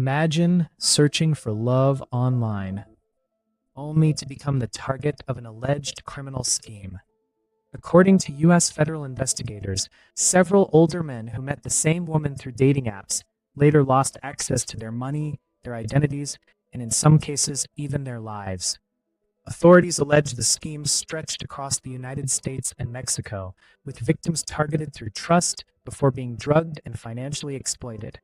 Imagine searching for love online, only to become the target of an alleged criminal scheme. According to U.S. federal investigators, several older men who met the same woman through dating apps later lost access to their money, their identities, and in some cases, even their lives. Authorities allege the scheme stretched across the United States and Mexico, with victims targeted through trust before being drugged and financially exploited.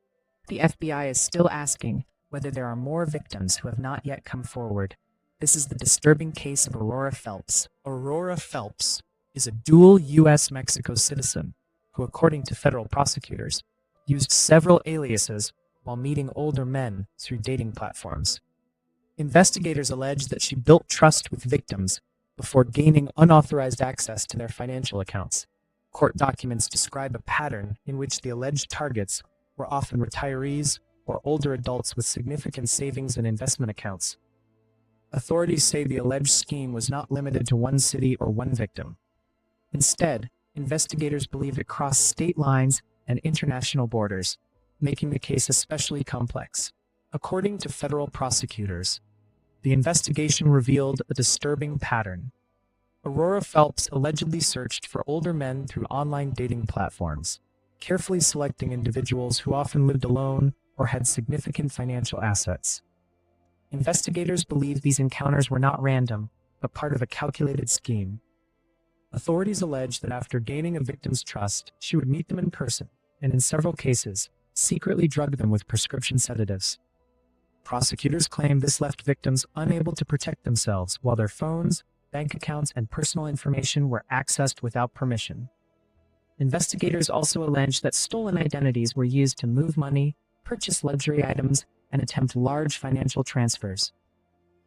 The FBI is still asking whether there are more victims who have not yet come forward. This is the disturbing case of Aurora Phelps. Aurora Phelps is a dual U.S.-Mexico citizen who, according to federal prosecutors, used several aliases while meeting older men through dating platforms. Investigators allege that she built trust with victims before gaining unauthorized access to their financial accounts. Court documents describe a pattern in which the alleged targets were often retirees or older adults with significant savings and investment accounts. Authorities say the alleged scheme was not limited to one city or one victim. Instead, investigators believe it crossed state lines and international borders, making the case especially complex. According to federal prosecutors, the investigation revealed a disturbing pattern. Aurora Phelps allegedly searched for older men through online dating platforms, carefully selecting individuals who often lived alone or had significant financial assets. Investigators believe these encounters were not random, but part of a calculated scheme. Authorities allege that after gaining a victim's trust, she would meet them in person, and in several cases, secretly drug them with prescription sedatives. Prosecutors claim this left victims unable to protect themselves while their phones, bank accounts, and personal information were accessed without permission. Investigators also allege that stolen identities were used to move money, purchase luxury items, and attempt large financial transfers.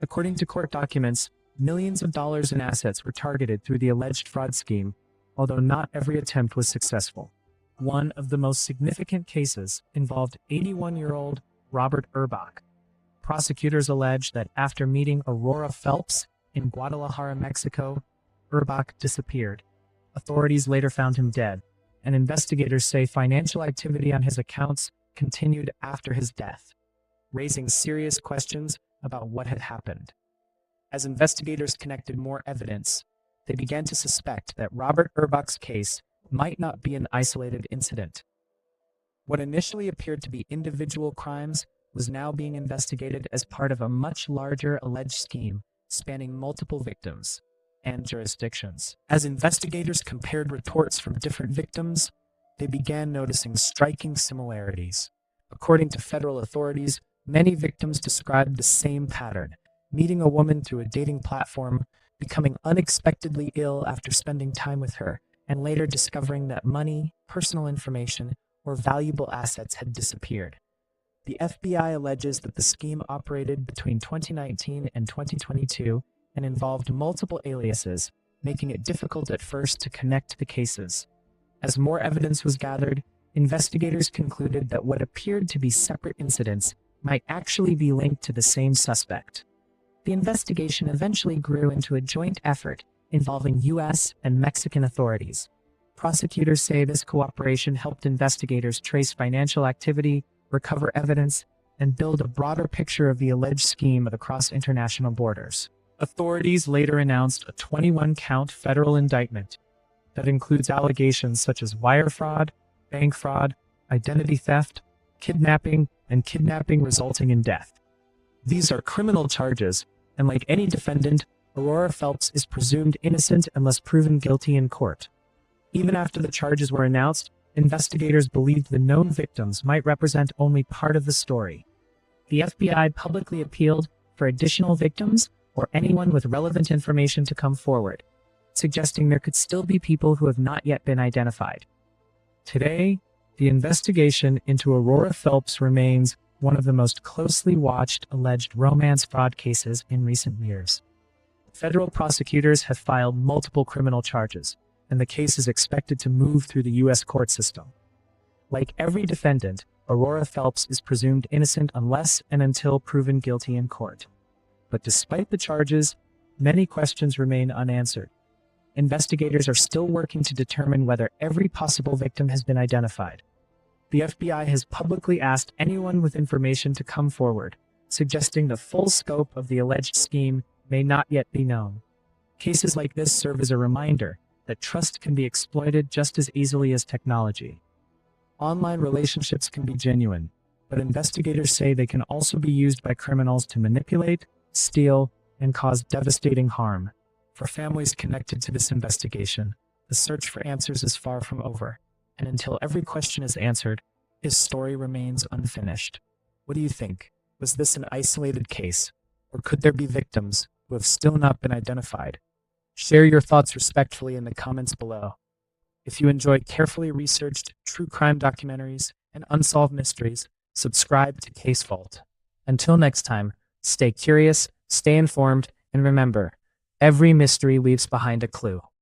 According to court documents, millions of dollars in assets were targeted through the alleged fraud scheme, although not every attempt was successful. One of the most significant cases involved 81-year-old Robert Urbach. Prosecutors allege that after meeting Aurora Phelps in Guadalajara, Mexico, Urbach disappeared. Authorities later found him dead, and investigators say financial activity on his accounts continued after his death, raising serious questions about what had happened. As investigators connected more evidence, they began to suspect that Robert Urbach's case might not be an isolated incident. What initially appeared to be individual crimes was now being investigated as part of a much larger alleged scheme spanning multiple victims and jurisdictions. As investigators compared reports from different victims, they began noticing striking similarities. According to federal authorities, many victims described the same pattern: meeting a woman through a dating platform, becoming unexpectedly ill after spending time with her, and later discovering that money, personal information, or valuable assets had disappeared. The FBI alleges that the scheme operated between 2019 and 2022 and involved multiple aliases, making it difficult at first to connect the cases. As more evidence was gathered, investigators concluded that what appeared to be separate incidents might actually be linked to the same suspect. The investigation eventually grew into a joint effort involving U.S. and Mexican authorities. Prosecutors say this cooperation helped investigators trace financial activity, recover evidence, and build a broader picture of the alleged scheme across international borders. Authorities later announced a 21-count federal indictment that includes allegations such as wire fraud, bank fraud, identity theft, kidnapping, and kidnapping resulting in death. These are criminal charges, and like any defendant, Aurora Phelps is presumed innocent unless proven guilty in court. Even after the charges were announced, investigators believed the known victims might represent only part of the story. The FBI publicly appealed for additional victims or anyone with relevant information to come forward, suggesting there could still be people who have not yet been identified. Today, the investigation into Aurora Phelps remains one of the most closely watched alleged romance fraud cases in recent years. Federal prosecutors have filed multiple criminal charges, and the case is expected to move through the U.S. court system. Like every defendant, Aurora Phelps is presumed innocent unless and until proven guilty in court. But despite the charges, many questions remain unanswered. Investigators are still working to determine whether every possible victim has been identified. the FBI has publicly asked anyone with information to come forward, suggesting the full scope of the alleged scheme may not yet be known. Cases like this serve as a reminder that trust can be exploited just as easily as technology. Online relationships can be genuine, but investigators say they can also be used by criminals to manipulate, steal, and cause devastating harm. For families connected to this investigation, the search for answers is far from over, and until every question is answered, his story remains unfinished. What do you think? Was this an isolated case, or could there be victims who have still not been identified? Share your thoughts respectfully in the comments below. If you enjoy carefully researched true crime documentaries and unsolved mysteries, subscribe to Case Vault. Until next time, stay curious, stay informed, and remember, every mystery leaves behind a clue.